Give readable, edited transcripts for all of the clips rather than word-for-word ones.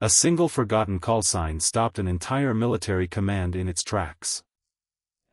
A single forgotten call sign stopped an entire military command in its tracks.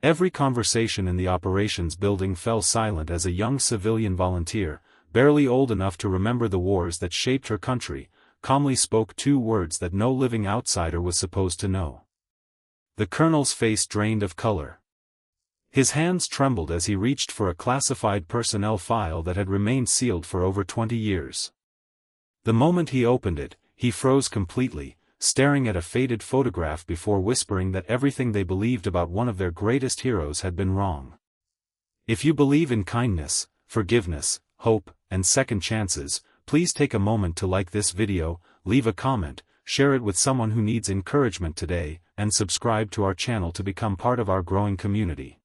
Every conversation in the operations building fell silent as a young civilian volunteer, barely old enough to remember the wars that shaped her country, calmly spoke two words that no living outsider was supposed to know. The colonel's face drained of color. His hands trembled as he reached for a classified personnel file that had remained sealed for over 20 years. The moment he opened it, he froze completely, staring at a faded photograph before whispering that everything they believed about one of their greatest heroes had been wrong. If you believe in kindness, forgiveness, hope, and second chances, please take a moment to like this video, leave a comment, share it with someone who needs encouragement today, and subscribe to our channel to become part of our growing community.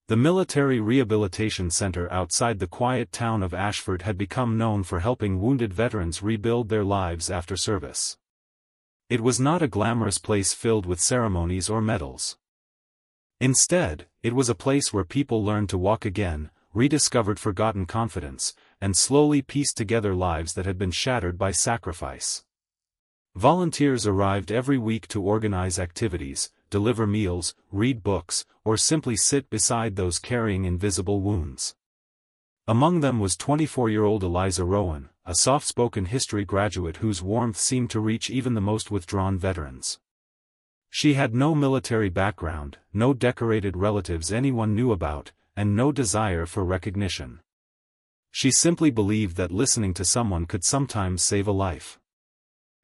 The Military Rehabilitation Center outside the quiet town of Ashford had become known for helping wounded veterans rebuild their lives after service. It was not a glamorous place filled with ceremonies or medals. Instead, it was a place where people learned to walk again, rediscovered forgotten confidence, and slowly pieced together lives that had been shattered by sacrifice. Volunteers arrived every week to organize activities, deliver meals, read books, or simply sit beside those carrying invisible wounds. Among them was 24-year-old Eliza Rowan, a soft-spoken history graduate whose warmth seemed to reach even the most withdrawn veterans. She had no military background, no decorated relatives anyone knew about, and no desire for recognition. She simply believed that listening to someone could sometimes save a life.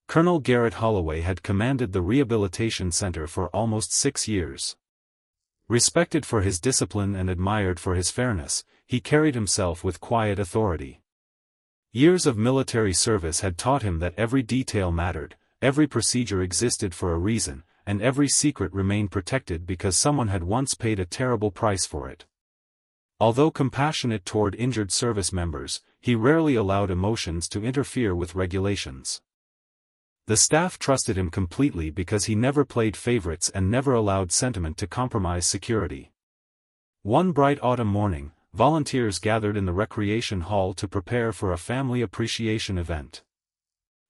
Colonel Garrett Holloway had commanded the Rehabilitation Center for almost 6 years. Respected for his discipline and admired for his fairness, he carried himself with quiet authority. Years of military service had taught him that every detail mattered, every procedure existed for a reason, and every secret remained protected because someone had once paid a terrible price for it. Although compassionate toward injured service members, he rarely allowed emotions to interfere with regulations. The staff trusted him completely because he never played favorites and never allowed sentiment to compromise security. One bright autumn morning, volunteers gathered in the recreation hall to prepare for a family appreciation event.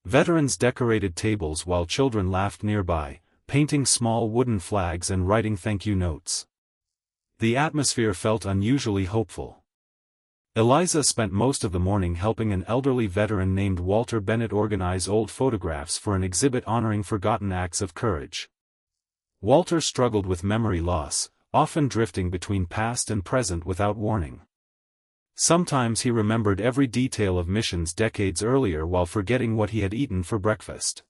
Veterans decorated tables while children laughed nearby, painting small wooden flags and writing thank you notes. The atmosphere felt unusually hopeful. Eliza spent most of the morning helping an elderly veteran named Walter Bennett organize old photographs for an exhibit honoring forgotten acts of courage. Walter struggled with memory loss, often drifting between past and present without warning. Sometimes he remembered every detail of missions decades earlier while forgetting what he had eaten for breakfast.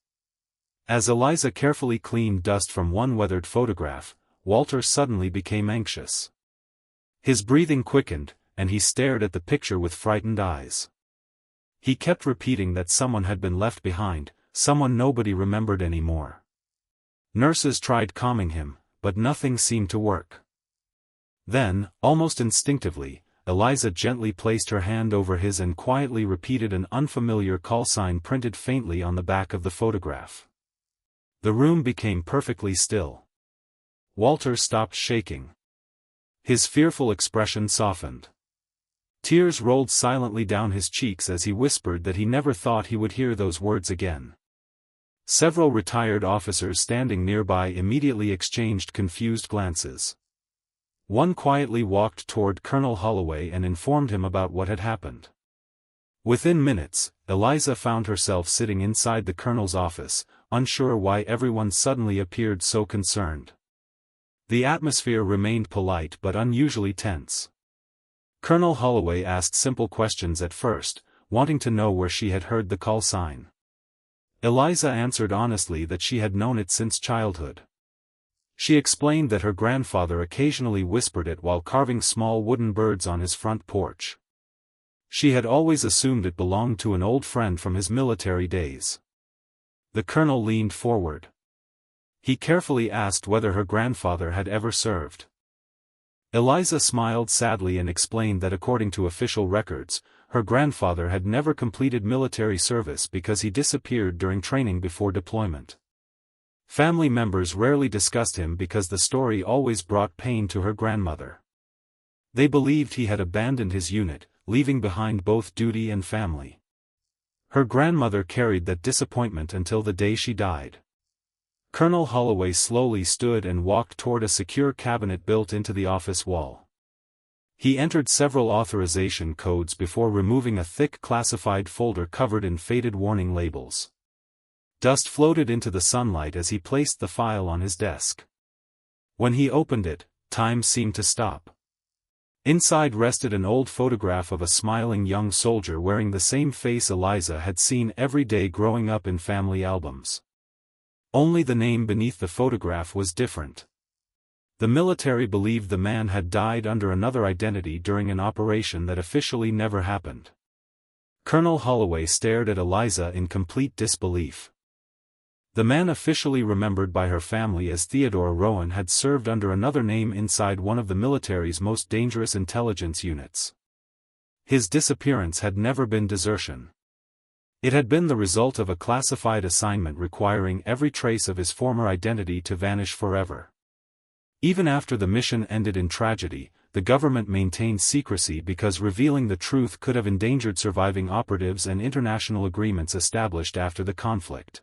As Eliza carefully cleaned dust from one weathered photograph, Walter suddenly became anxious. His breathing quickened, and he stared at the picture with frightened eyes. He kept repeating that someone had been left behind, someone nobody remembered anymore. Nurses tried calming him, but nothing seemed to work. Then, almost instinctively, Eliza gently placed her hand over his and quietly repeated an unfamiliar call sign printed faintly on the back of the photograph. The room became perfectly still. Walter stopped shaking. His fearful expression softened. Tears rolled silently down his cheeks as he whispered that he never thought he would hear those words again. Several retired officers standing nearby immediately exchanged confused glances. One quietly walked toward Colonel Holloway and informed him about what had happened. Within minutes, Eliza found herself sitting inside the colonel's office, unsure why everyone suddenly appeared so concerned. The atmosphere remained polite but unusually tense. Colonel Holloway asked simple questions at first, wanting to know where she had heard the call sign. Eliza answered honestly that she had known it since childhood. She explained that her grandfather occasionally whispered it while carving small wooden birds on his front porch. She had always assumed it belonged to an old friend from his military days. The colonel leaned forward. He carefully asked whether her grandfather had ever served. Eliza smiled sadly and explained that according to official records, her grandfather had never completed military service because he disappeared during training before deployment. Family members rarely discussed him because the story always brought pain to her grandmother. They believed he had abandoned his unit, leaving behind both duty and family. Her grandmother carried that disappointment until the day she died. Colonel Holloway slowly stood and walked toward a secure cabinet built into the office wall. He entered several authorization codes before removing a thick classified folder covered in faded warning labels. Dust floated into the sunlight as he placed the file on his desk. When he opened it, time seemed to stop. Inside rested an old photograph of a smiling young soldier wearing the same face Eliza had seen every day growing up in family albums. Only the name beneath the photograph was different. The military believed the man had died under another identity during an operation that officially never happened. Colonel Holloway stared at Eliza in complete disbelief. The man officially remembered by her family as Theodore Rowan had served under another name inside one of the military's most dangerous intelligence units. His disappearance had never been desertion. It had been the result of a classified assignment requiring every trace of his former identity to vanish forever. Even after the mission ended in tragedy, the government maintained secrecy because revealing the truth could have endangered surviving operatives and international agreements established after the conflict.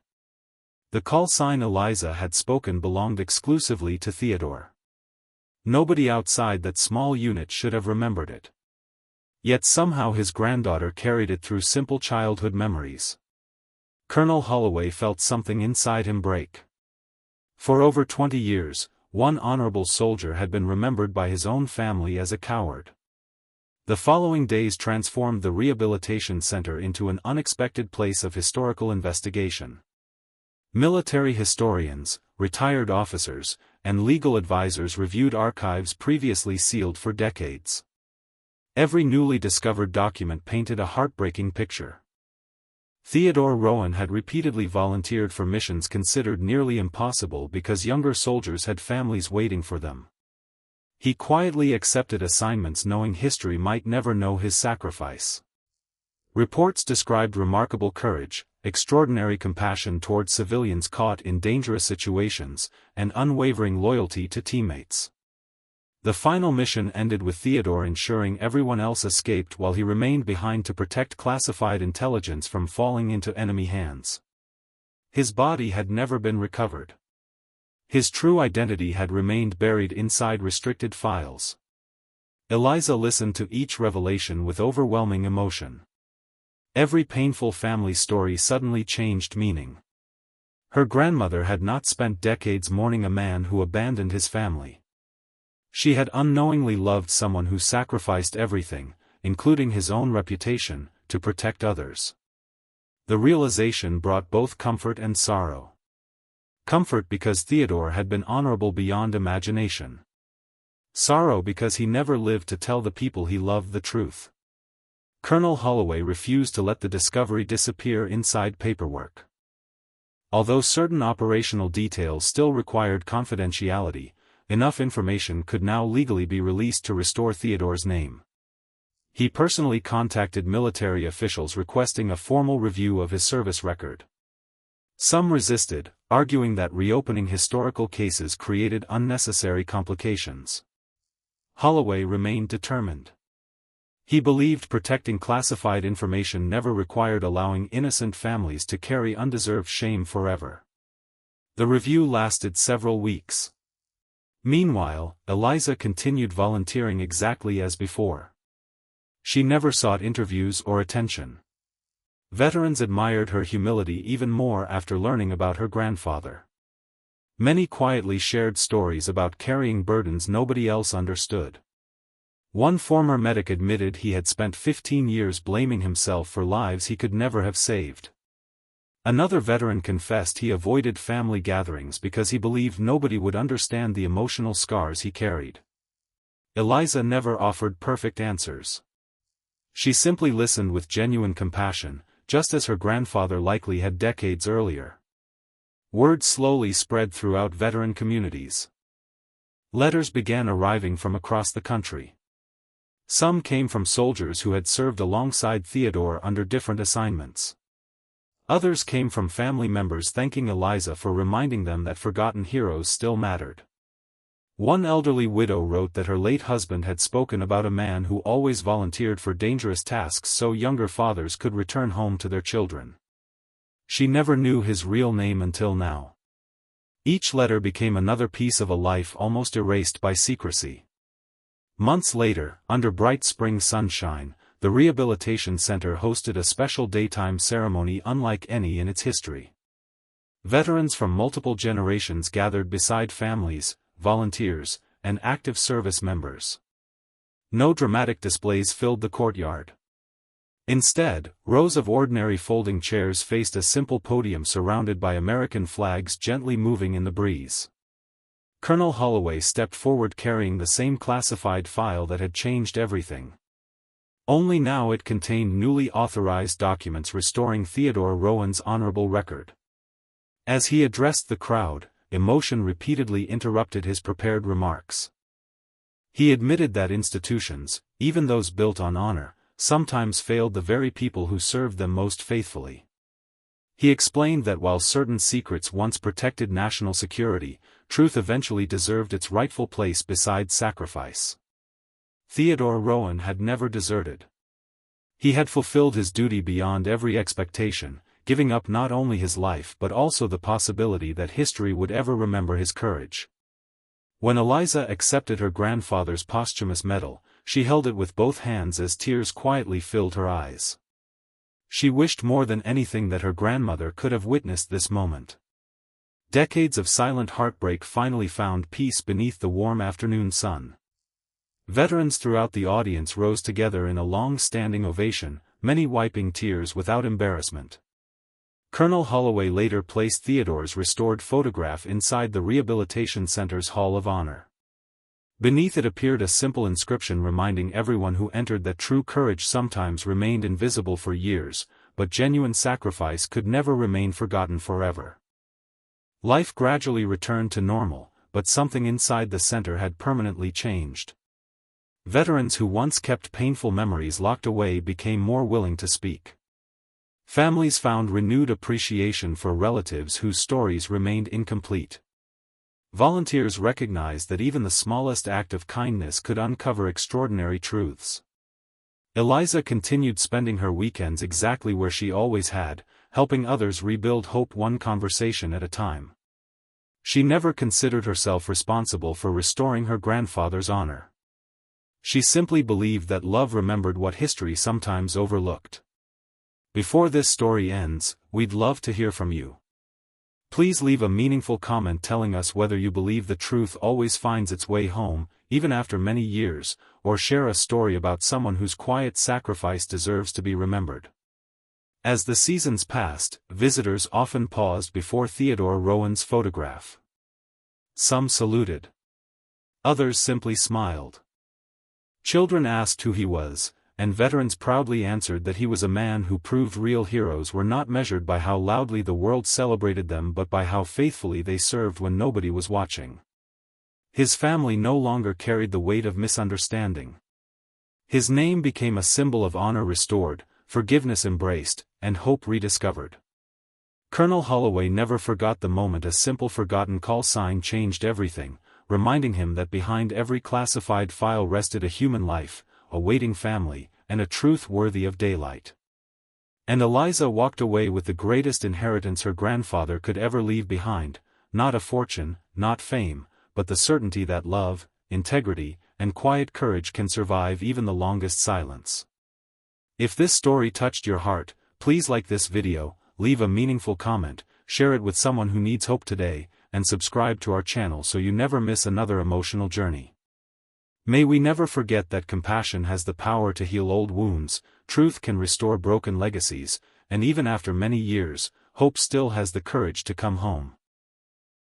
The call sign Eliza had spoken belonged exclusively to Theodore. Nobody outside that small unit should have remembered it. Yet somehow his granddaughter carried it through simple childhood memories. Colonel Holloway felt something inside him break. For over 20 years, one honorable soldier had been remembered by his own family as a coward. The following days transformed the rehabilitation center into an unexpected place of historical investigation. Military historians, retired officers, and legal advisors reviewed archives previously sealed for decades. Every newly discovered document painted a heartbreaking picture. Theodore Rowan had repeatedly volunteered for missions considered nearly impossible because younger soldiers had families waiting for them. He quietly accepted assignments knowing history might never know his sacrifice. Reports described remarkable courage, extraordinary compassion toward civilians caught in dangerous situations, and unwavering loyalty to teammates. The final mission ended with Theodore ensuring everyone else escaped while he remained behind to protect classified intelligence from falling into enemy hands. His body had never been recovered. His true identity had remained buried inside restricted files. Eliza listened to each revelation with overwhelming emotion. Every painful family story suddenly changed meaning. Her grandmother had not spent decades mourning a man who abandoned his family. She had unknowingly loved someone who sacrificed everything, including his own reputation, to protect others. The realization brought both comfort and sorrow. Comfort because Theodore had been honorable beyond imagination. Sorrow because he never lived to tell the people he loved the truth. Colonel Holloway refused to let the discovery disappear inside paperwork. Although certain operational details still required confidentiality, enough information could now legally be released to restore Theodore's name. He personally contacted military officials requesting a formal review of his service record. Some resisted, arguing that reopening historical cases created unnecessary complications. Holloway remained determined. He believed protecting classified information never required allowing innocent families to carry undeserved shame forever. The review lasted several weeks. Meanwhile, Eliza continued volunteering exactly as before. She never sought interviews or attention. Veterans admired her humility even more after learning about her grandfather. Many quietly shared stories about carrying burdens nobody else understood. One former medic admitted he had spent 15 years blaming himself for lives he could never have saved. Another veteran confessed he avoided family gatherings because he believed nobody would understand the emotional scars he carried. Eliza never offered perfect answers. She simply listened with genuine compassion, just as her grandfather likely had decades earlier. Word slowly spread throughout veteran communities. Letters began arriving from across the country. Some came from soldiers who had served alongside Theodore under different assignments. Others came from family members thanking Eliza for reminding them that forgotten heroes still mattered. One elderly widow wrote that her late husband had spoken about a man who always volunteered for dangerous tasks so younger fathers could return home to their children. She never knew his real name until now. Each letter became another piece of a life almost erased by secrecy. Months later, under bright spring sunshine, the Rehabilitation Center hosted a special daytime ceremony unlike any in its history. Veterans from multiple generations gathered beside families, volunteers, and active service members. No dramatic displays filled the courtyard. Instead, rows of ordinary folding chairs faced a simple podium surrounded by American flags gently moving in the breeze. Colonel Holloway stepped forward carrying the same classified file that had changed everything. Only now it contained newly authorized documents restoring Theodore Rowan's honorable record. As he addressed the crowd, emotion repeatedly interrupted his prepared remarks. He admitted that institutions, even those built on honor, sometimes failed the very people who served them most faithfully. He explained that while certain secrets once protected national security, truth eventually deserved its rightful place beside sacrifice. Theodore Rowan had never deserted. He had fulfilled his duty beyond every expectation, giving up not only his life but also the possibility that history would ever remember his courage. When Eliza accepted her grandfather's posthumous medal, she held it with both hands as tears quietly filled her eyes. She wished more than anything that her grandmother could have witnessed this moment. Decades of silent heartbreak finally found peace beneath the warm afternoon sun. Veterans throughout the audience rose together in a long-standing ovation, many wiping tears without embarrassment. Colonel Holloway later placed Theodore's restored photograph inside the Rehabilitation Center's Hall of Honor. Beneath it appeared a simple inscription reminding everyone who entered that true courage sometimes remained invisible for years, but genuine sacrifice could never remain forgotten forever. Life gradually returned to normal, but something inside the center had permanently changed. Veterans who once kept painful memories locked away became more willing to speak. Families found renewed appreciation for relatives whose stories remained incomplete. Volunteers recognized that even the smallest act of kindness could uncover extraordinary truths. Eliza continued spending her weekends exactly where she always had, helping others rebuild hope one conversation at a time. She never considered herself responsible for restoring her grandfather's honor. She simply believed that love remembered what history sometimes overlooked. Before this story ends, we'd love to hear from you. Please leave a meaningful comment telling us whether you believe the truth always finds its way home, even after many years, or share a story about someone whose quiet sacrifice deserves to be remembered. As the seasons passed, visitors often paused before Theodore Rowan's photograph. Some saluted. Others simply smiled. Children asked who he was, and veterans proudly answered that he was a man who proved real heroes were not measured by how loudly the world celebrated them but by how faithfully they served when nobody was watching. His family no longer carried the weight of misunderstanding. His name became a symbol of honor restored, forgiveness embraced, and hope rediscovered. Colonel Holloway never forgot the moment a simple forgotten call sign changed everything, reminding him that behind every classified file rested a human life, a waiting family, and a truth worthy of daylight. And Eliza walked away with the greatest inheritance her grandfather could ever leave behind, not a fortune, not fame, but the certainty that love, integrity, and quiet courage can survive even the longest silence. If this story touched your heart, please like this video, leave a meaningful comment, share it with someone who needs hope today, and subscribe to our channel so you never miss another emotional journey. May we never forget that compassion has the power to heal old wounds, truth can restore broken legacies, and even after many years, hope still has the courage to come home.